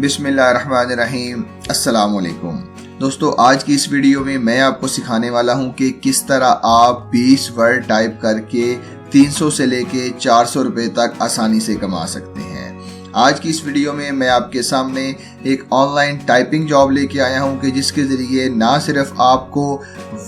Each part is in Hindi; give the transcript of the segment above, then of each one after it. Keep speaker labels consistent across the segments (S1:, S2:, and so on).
S1: बिस्मिल्लाहिर्रहमानिर्रहीम। अस्सलाम वालेकुम दोस्तों, आज की इस वीडियो में मैं आपको सिखाने वाला हूं कि किस तरह आप 20 वर्ड टाइप करके 300 से लेके 400 रुपए तक आसानी से कमा सकते हैं। आज की इस वीडियो में मैं आपके सामने एक ऑनलाइन टाइपिंग जॉब लेके आया हूं कि जिसके ज़रिए ना सिर्फ आपको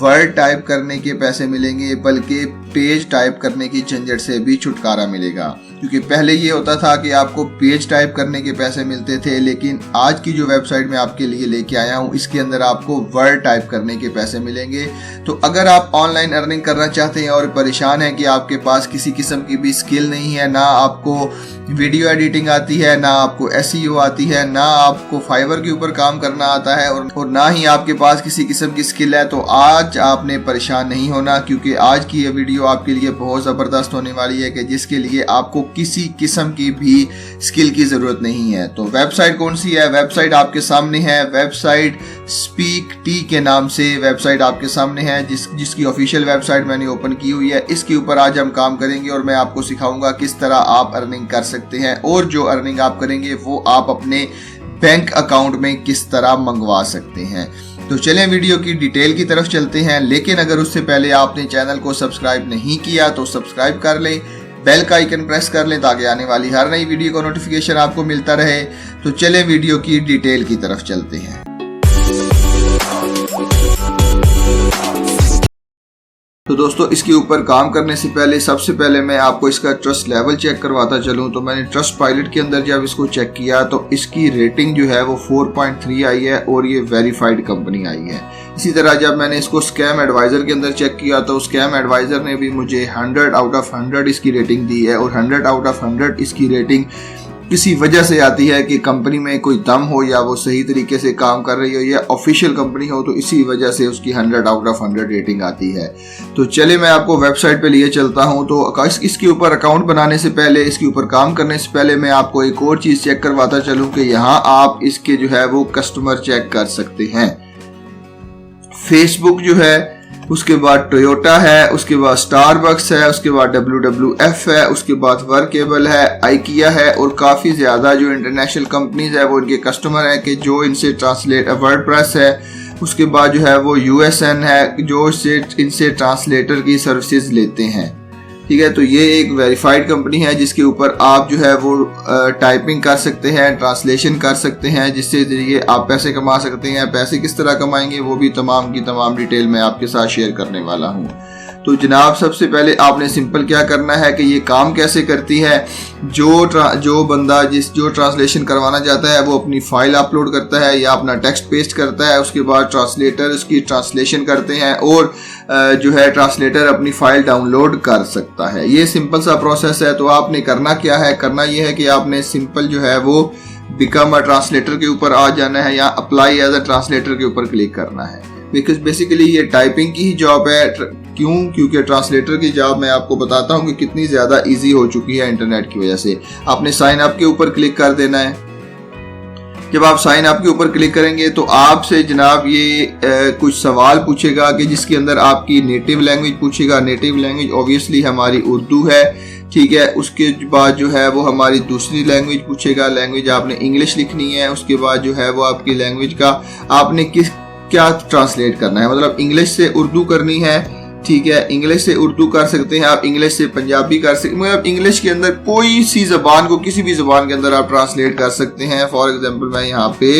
S1: वर्ड टाइप करने के पैसे मिलेंगे बल्कि पेज टाइप करने की झंझट से भी छुटकारा मिलेगा। क्योंकि पहले ये होता था कि आपको पेज टाइप करने के पैसे मिलते थे, लेकिन आज की जो वेबसाइट मैं आपके लिए लेके आया हूँ इसके अंदर आपको वर्ड टाइप करने के पैसे मिलेंगे। तो अगर आप ऑनलाइन अर्निंग करना चाहते हैं और परेशान हैं कि आपके पास किसी किस्म की भी स्किल नहीं है, ना आपको वीडियो एडिटिंग आती है, ना आपको SEO आती है, ना आपको फाइवर के ऊपर काम करना आता है और ना ही आपके पास किसी किस्म की स्किल है, तो आज आपने परेशान नहीं होना, क्योंकि आज की ये वीडियो आपके लिए बहुत ज़बरदस्त होने वाली है कि जिसके लिए आपको किसी किस्म की भी स्किल की ज़रूरत नहीं है। तो वेबसाइट कौन सी है? वेबसाइट आपके सामने है। वेबसाइट स्पीक टी के नाम से वेबसाइट आपके सामने है, जिसकी ऑफिशियल वेबसाइट मैंने ओपन की हुई है। इसके ऊपर आज हम काम करेंगे और मैं आपको सिखाऊंगा किस तरह आप अर्निंग कर सकते हैं और जो अर्निंग आप करेंगे वो आप अपने बैंक अकाउंट में किस तरह मंगवा सकते हैं। तो चलें वीडियो की डिटेल की तरफ चलते हैं, लेकिन अगर उससे पहले आपने चैनल को सब्सक्राइब नहीं किया तो सब्सक्राइब कर लें, बेल का आइकन प्रेस कर लें ताकि आने वाली हर नई वीडियो का नोटिफिकेशन आपको मिलता रहे। तो चलें वीडियो की डिटेल की तरफ चलते हैं। तो दोस्तों, इसके ऊपर काम करने से पहले सबसे पहले मैं आपको इसका ट्रस्ट लेवल चेक करवाता चलूं। तो मैंने ट्रस्ट पायलट के अंदर जब इसको चेक किया तो इसकी रेटिंग जो है वो 4.3 आई है और ये वेरीफाइड कंपनी आई है। इसी तरह जब मैंने इसको स्कैम एडवाइजर के अंदर चेक किया तो स्कैम एडवाइजर ने भी मुझे 100 आउट ऑफ 100 इसकी रेटिंग दी है और 100 आउट ऑफ 100 इसकी रेटिंग किसी वजह से आती है कि कंपनी में कोई दम हो या वो सही तरीके से काम कर रही हो या ऑफिशियल कंपनी हो, तो इसी वजह से उसकी 100 आउट ऑफ 100 रेटिंग आती है। तो चलिए मैं आपको वेबसाइट पे लिए चलता हूं। तो इसके ऊपर अकाउंट बनाने से पहले, इसके ऊपर काम करने से पहले मैं आपको एक और चीज़ चेक करवाता चलूँ कि यहाँ आप इसके जो है वो कस्टमर चेक कर सकते हैं। फेसबुक जो है, उसके बाद टोयोटा है, उसके बाद स्टारबक्स है, उसके बाद WWF है, उसके बाद वर्केबल है, आइकिया है और काफ़ी ज़्यादा जो इंटरनेशनल कंपनीज है वो इनके कस्टमर हैं कि जो इनसे ट्रांसलेट वर्डप्रेस है। उसके बाद जो है वो USN है जो इनसे ट्रांसलेटर की सर्विसेज लेते हैं। ठीक है, तो ये एक वेरीफाइड कंपनी है जिसके ऊपर आप जो है वो टाइपिंग कर सकते हैं, ट्रांसलेशन कर सकते हैं, जिससे ज़रिए आप पैसे कमा सकते हैं। पैसे किस तरह कमाएंगे वो भी तमाम की तमाम डिटेल मैं आपके साथ शेयर करने वाला हूँ। तो जनाब, सबसे पहले आपने सिंपल क्या करना है कि ये काम कैसे करती है। जो बंदा जो ट्रांसलेशन करवाना चाहता है वो अपनी फ़ाइल अपलोड करता है या अपना टेक्स्ट पेस्ट करता है, उसके बाद ट्रांसलेटर उसकी ट्रांसलेशन करते हैं और जो है ट्रांसलेटर अपनी फ़ाइल डाउनलोड कर सकता है। ये सिंपल सा प्रोसेस है। तो आपने करना क्या है? करना ये है कि आपने सिंपल जो है वो बिकम अ ट्रांसलेटर के ऊपर आ जाना है या अप्लाई एज अ ट्रांसलेटर के ऊपर क्लिक करना है। बिकॉज बेसिकली ये टाइपिंग की ही जॉब है। क्योंकि ट्रांसलेटर की जॉब मैं आपको बताता हूँ कि कितनी ज़्यादा इजी हो चुकी है इंटरनेट की वजह से। आपने साइन अप के ऊपर क्लिक कर देना है। जब आप साइन अप के ऊपर क्लिक करेंगे तो आपसे जनाब ये कुछ सवाल पूछेगा कि जिसके अंदर आपकी नेटिव लैंग्वेज पूछेगा। नेटिव लैंग्वेज ऑब्वियसली हमारी उर्दू है। ठीक है, उसके बाद जो है वो हमारी दूसरी लैंग्वेज पूछेगा। लैंग्वेज आपने इंग्लिश लिखनी है। उसके बाद जो है वो आपकी लैंग्वेज का आपने क्या ट्रांसलेट करना है, मतलब इंग्लिश से उर्दू करनी है। ठीक है, इंग्लिश से उर्दू कर सकते हैं आप, इंग्लिश से पंजाबी कर सकते हैं, मतलब इंग्लिश के अंदर कोई सी ज़बान को किसी भी ज़बान के अंदर आप ट्रांसलेट कर सकते हैं। फॉर एग्जांपल मैं यहाँ पे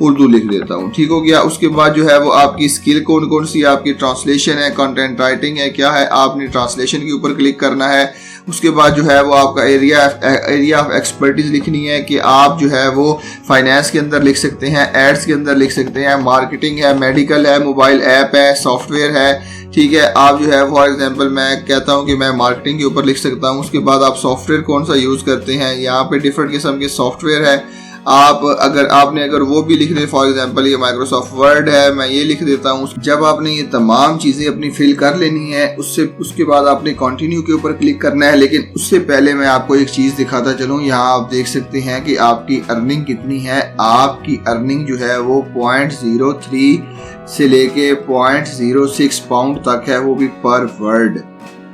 S1: उर्दू लिख देता हूँ। ठीक हो गया। उसके बाद जो है वो आपकी स्किल कौन कौन सी, आपकी ट्रांसलेशन है, कंटेंट राइटिंग है, क्या है, आपने ट्रांसलेशन के ऊपर क्लिक करना है। उसके बाद जो है वो आपका एरिया ऑफ एक्सपर्टीज लिखनी है कि आप जो है वो फाइनेंस के अंदर लिख सकते हैं, एड्स के अंदर लिख सकते हैं, मार्केटिंग है, मेडिकल है, मोबाइल ऐप है, सॉफ्टवेयर है। ठीक है, आप जो है फॉर एग्जांपल मैं कहता हूं कि मैं मार्केटिंग के ऊपर लिख सकता हूं। उसके बाद आप सॉफ्टवेयर कौन सा यूज़ करते हैं, यहाँ पे डिफरेंट किस्म के सॉफ्टवेयर है। आप अगर वो भी लिख दे, फॉर एग्जांपल ये माइक्रोसॉफ्ट वर्ड है, मैं ये लिख देता हूँ। जब आपने ये तमाम चीज़ें अपनी फिल कर लेनी है उसके बाद आपने कंटिन्यू के ऊपर क्लिक करना है। लेकिन उससे पहले मैं आपको एक चीज़ दिखाता चलूँ। यहाँ आप देख सकते हैं कि आपकी अर्निंग कितनी है। आपकी अर्निंग जो है वो 0.03 से लेके 0.06 पाउंड तक है, वो भी पर वर्ड।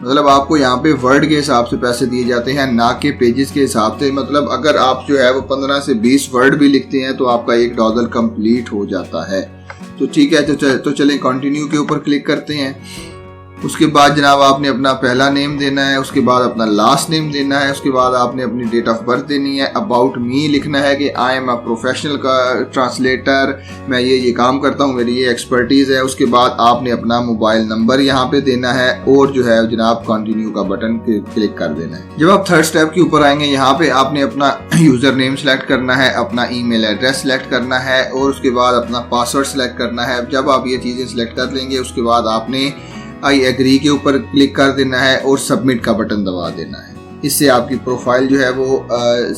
S1: मतलब आपको यहाँ पे वर्ड के हिसाब से पैसे दिए जाते हैं, ना कि पेजेस के हिसाब से। मतलब अगर आप जो है वो 15 से 20 वर्ड भी लिखते हैं तो आपका $1 कंप्लीट हो जाता है। तो ठीक है, तो चलें कंटिन्यू के ऊपर क्लिक करते हैं। उसके बाद जनाब आपने अपना पहला नेम देना है, उसके बाद अपना लास्ट नेम देना है, उसके बाद आपने अपनी डेट ऑफ बर्थ देनी है। अबाउट मी लिखना है कि आई एम अ प्रोफेशनल का ट्रांसलेटर, मैं ये काम करता हूँ, मेरी ये एक्सपर्टीज़ है। उसके बाद आपने अपना मोबाइल नंबर यहाँ पे देना है और जो है जनाब कंटिन्यू का बटन क्लिक कर देना है। जब आप थर्ड स्टेप के ऊपर आएंगे यहाँ पे आपने अपना यूज़र नेम सेलेक्ट करना है, अपना ईमेल एड्रेस सेलेक्ट करना है और उसके बाद अपना पासवर्ड सेलेक्ट करना है। जब आप ये चीज़ें सेलेक्ट कर लेंगे उसके बाद आपने आई एग्री के ऊपर क्लिक कर देना है और सबमिट का बटन दबा देना है। इससे आपकी प्रोफाइल जो है वो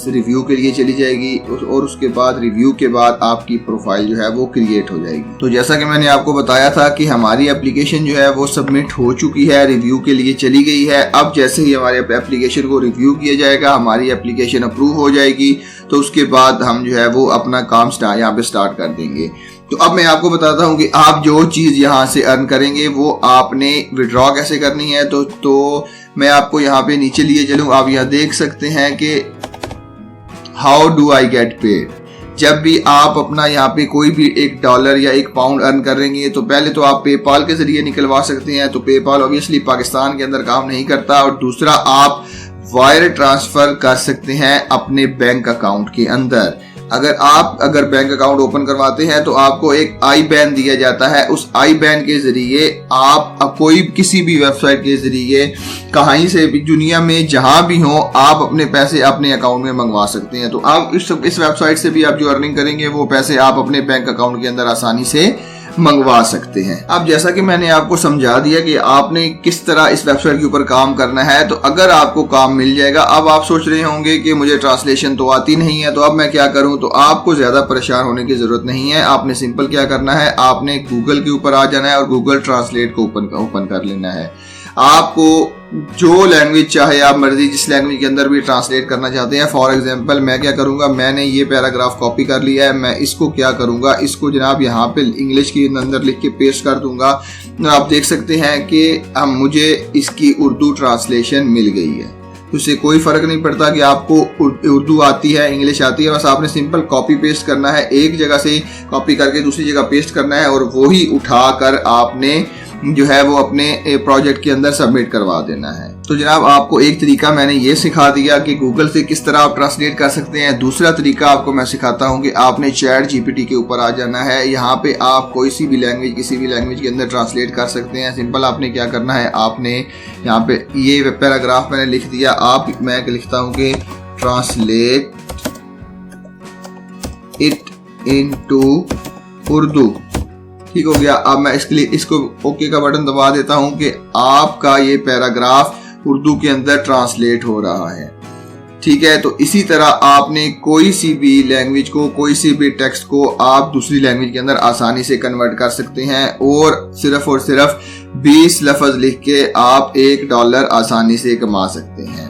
S1: रिव्यू के लिए चली जाएगी और उसके बाद रिव्यू के बाद आपकी प्रोफाइल जो है वो क्रिएट हो जाएगी। तो जैसा कि मैंने आपको बताया था कि हमारी एप्लीकेशन जो है वो सबमिट हो चुकी है, रिव्यू के लिए चली गई है। अब जैसे ही हमारे एप्लीकेशन को रिव्यू किया जाएगा, हमारी एप्लीकेशन अप्रूव हो जाएगी, तो उसके बाद हम जो है वो अपना काम यहाँ पे स्टार्ट कर देंगे। तो अब मैं आपको बताता हूँ कि आप जो चीज़ यहाँ से अर्न करेंगे वो आपने विड्रॉ कैसे करनी है। तो मैं आपको यहाँ पे नीचे लिए चलूँ, आप यहाँ देख सकते हैं कि how do I get paid. जब भी आप अपना यहाँ पे कोई भी $1 या £1 अर्न करेंगे तो पहले तो आप पेपाल के जरिए निकलवा सकते हैं। तो पेपाल ऑब्वियसली पाकिस्तान के अंदर काम नहीं करता। और दूसरा आप वायर ट्रांसफ़र कर सकते हैं अपने बैंक अकाउंट के अंदर। अगर बैंक अकाउंट ओपन करवाते हैं तो आपको एक आई बैन दिया जाता है। उस आई बैन के जरिए आप कोई किसी भी वेबसाइट के जरिए कहीं से भी दुनिया में जहां भी हो आप अपने पैसे अपने अकाउंट में मंगवा सकते हैं। तो आप इस वेबसाइट से भी आप जो अर्निंग करेंगे वो पैसे आप अपने बैंक अकाउंट के अंदर आसानी से मंगवा सकते हैं। अब जैसा कि मैंने आपको समझा दिया कि आपने किस तरह इस वेबसाइट के ऊपर काम करना है, तो अगर आपको काम मिल जाएगा। अब आप सोच रहे होंगे कि मुझे ट्रांसलेशन तो आती नहीं है, तो अब मैं क्या करूं। तो आपको ज़्यादा परेशान होने की ज़रूरत नहीं है। आपने सिंपल क्या करना है, आपने गूगल के ऊपर आ जाना है और गूगल ट्रांसलेट को ओपन कर लेना है। आपको जो लैंग्वेज चाहे आप मर्जी जिस लैंग्वेज के अंदर भी ट्रांसलेट करना चाहते हैं। फॉर एग्जांपल मैं क्या करूंगा, मैंने ये पैराग्राफ कॉपी कर लिया है, मैं इसको क्या करूंगा, इसको जनाब यहाँ पे इंग्लिश के अंदर लिख के पेस्ट कर दूंगा। आप देख सकते हैं कि अब मुझे इसकी उर्दू ट्रांसलेशन मिल गई है। उससे कोई फ़र्क नहीं पड़ता कि आपको उर्दू आती है इंग्लिश आती है, बस आपने सिंपल कॉपी पेस्ट करना है, एक जगह से कॉपी करके दूसरी जगह पेस्ट करना है और वही उठाकर आपने जो है वो अपने प्रोजेक्ट के अंदर सबमिट करवा देना है। तो जनाब आपको एक तरीका मैंने ये सिखा दिया कि गूगल से किस तरह आप ट्रांसलेट कर सकते हैं। दूसरा तरीका आपको मैं सिखाता हूँ कि आपने चैट जीपीटी के ऊपर आ जाना है। यहाँ पे आप कोई सी भी लैंग्वेज किसी भी लैंग्वेज के अंदर ट्रांसलेट कर सकते हैं। सिंपल आपने क्या करना है, आपने यहाँ पे ये पैराग्राफ मैंने लिख दिया, मैं लिखता हूँ कि ट्रांसलेट इट इनटू उर्दू। ठीक हो गया। अब मैं इसके लिए इसको ओके का बटन दबा देता हूं कि आपका ये पैराग्राफ उर्दू के अंदर ट्रांसलेट हो रहा है। ठीक है, तो इसी तरह आपने कोई सी भी लैंग्वेज को, कोई सी भी टेक्स्ट को आप दूसरी लैंग्वेज के अंदर आसानी से कन्वर्ट कर सकते हैं और सिर्फ 20 लफ्ज लिख के आप $1 आसानी से कमा सकते हैं।